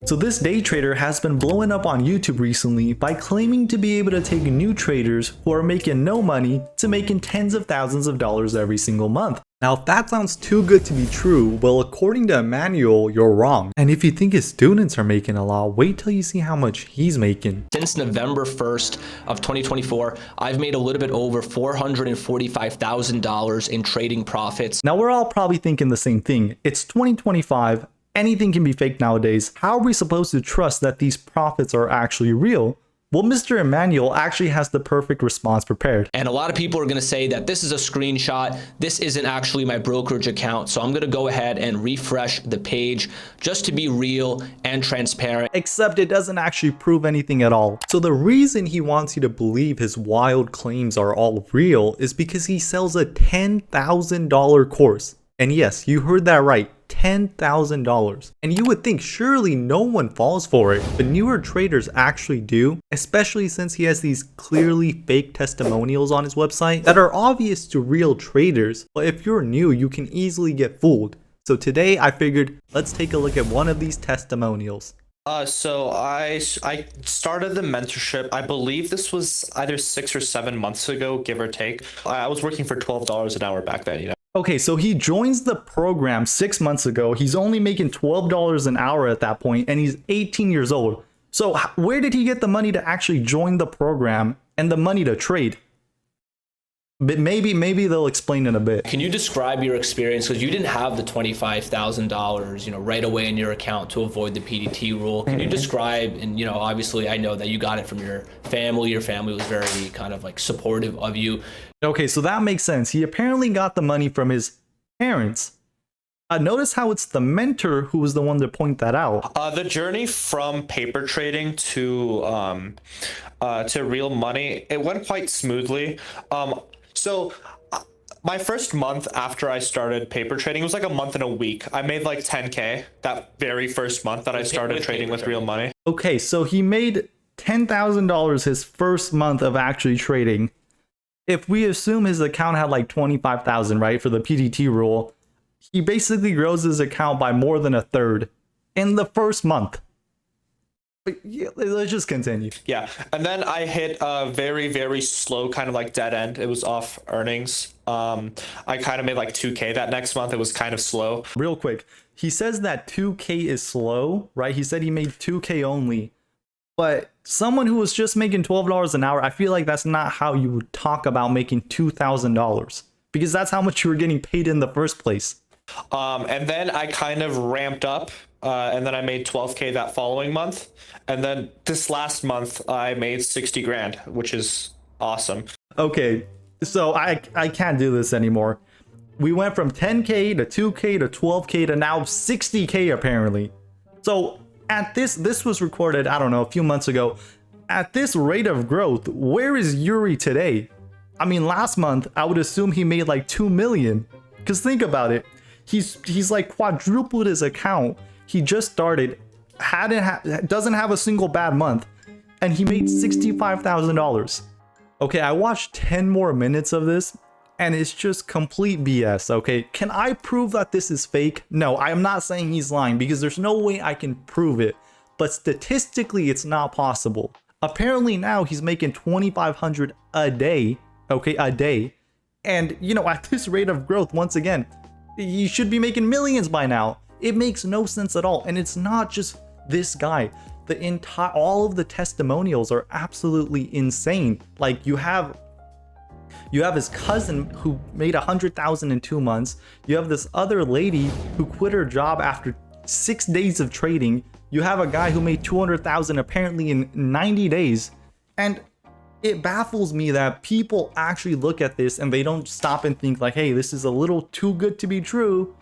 So this day trader has been blowing up on YouTube recently by claiming to be able to take new traders who are making no money to making tens of thousands of dollars every single month. Now, if that sounds too good to be true, well, according to Emmanuel, you're wrong. And if you think his students are making a lot, wait till you see how much he's making. Since November 1st of 2024, I've made a little bit over $445,000 in trading profits. Now, we're all probably thinking the same thing. It's 2025. Anything can be fake nowadays. How are we supposed to trust that these profits are actually real? Well, Mr. Emmanuel actually has the perfect response prepared. And a lot of people are going to say that this is a screenshot. This isn't actually my brokerage account. So I'm going to go ahead and refresh the page just to be real and transparent. Except it doesn't actually prove anything at all. So the reason he wants you to believe his wild claims are all real is because he sells a $10,000 course. And yes, you heard that right. $10,000. And you would think surely no one falls for it, but newer traders actually do, especially since he has these clearly fake testimonials on his website that are obvious to real traders. But if you're new, you can easily get fooled. So today I figured let's take a look at one of these testimonials. So I started the mentorship. I believe this was either 6 or 7 months ago, give or take. I was working for $12 an hour back then, Okay, so he joins the program 6 months ago. He's only making $12 an hour at that point, and he's 18 years old. So where did he get the money to actually join the program and the money to trade? But maybe they'll explain in a bit. Can you describe your experience? Because you didn't have the $25,000, right away in your account to avoid the PDT rule. Can you describe, and obviously I know that you got it from your family. Your family was very kind of like supportive of you. Okay, so that makes sense. He apparently got the money from his parents. Notice how it's the mentor who was the one to point that out. The journey from paper trading to real money, it went quite smoothly. So my first month after I started paper trading, it was like a month and a week. I made like 10K that very first month that I started trading with real money. Okay, so he made $10,000 his first month of actually trading. If we assume his account had like 25,000, right, for the PDT rule, he basically grows his account by more than a third in the first month. But yeah, let's just continue. Yeah, and then I hit a very, very slow kind of like dead end. It was off earnings. I kind of made like 2K that next month. It was kind of slow. Real quick, he says that 2K is slow, right? He said he made 2K only. But someone who was just making $12 an hour, I feel like that's not how you would talk about making $2,000. Because that's how much you were getting paid in the first place. And then I kind of ramped up. And then I made 12K that following month. And then this last month I made 60 grand, which is awesome. Okay, so I can't do this anymore. We went from 10K to 2K to 12K to now 60K apparently. So at this was recorded, I don't know, a few months ago. At this rate of growth, where is Yuri today? I mean, last month I would assume he made like 2 million. Because think about it. He's like quadrupled his account. He just started, doesn't have a single bad month, and he made $65,000. Okay, I watched 10 more minutes of this, and it's just complete BS, okay? Can I prove that this is fake? No, I am not saying he's lying, because there's no way I can prove it, but statistically, it's not possible. Apparently now, he's making $2,500 a day, okay, a day, and, at this rate of growth, once again, he should be making millions by now. It makes no sense at all. And it's not just this guy. All of the testimonials are absolutely insane. Like you have his cousin who made $100,000 in 2 months. You have this other lady who quit her job after 6 days of trading. You have a guy who made $200,000 apparently in 90 days. And it baffles me that people actually look at this and they don't stop and think like, hey, this is a little too good to be true.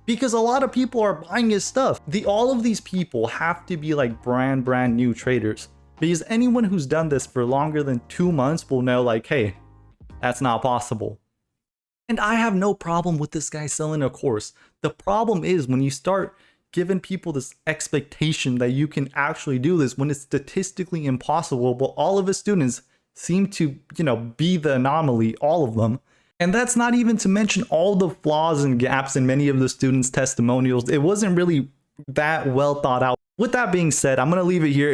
Because a lot of people are buying his stuff. All of these people have to be like brand new traders. Because anyone who's done this for longer than 2 months will know like, hey, that's not possible. And I have no problem with this guy selling a course. The problem is when you start giving people this expectation that you can actually do this when it's statistically impossible, but all of his students seem to, be the anomaly, all of them. And that's not even to mention all the flaws and gaps in many of the students' testimonials. It wasn't really that well thought out. With that being said, I'm gonna leave it here.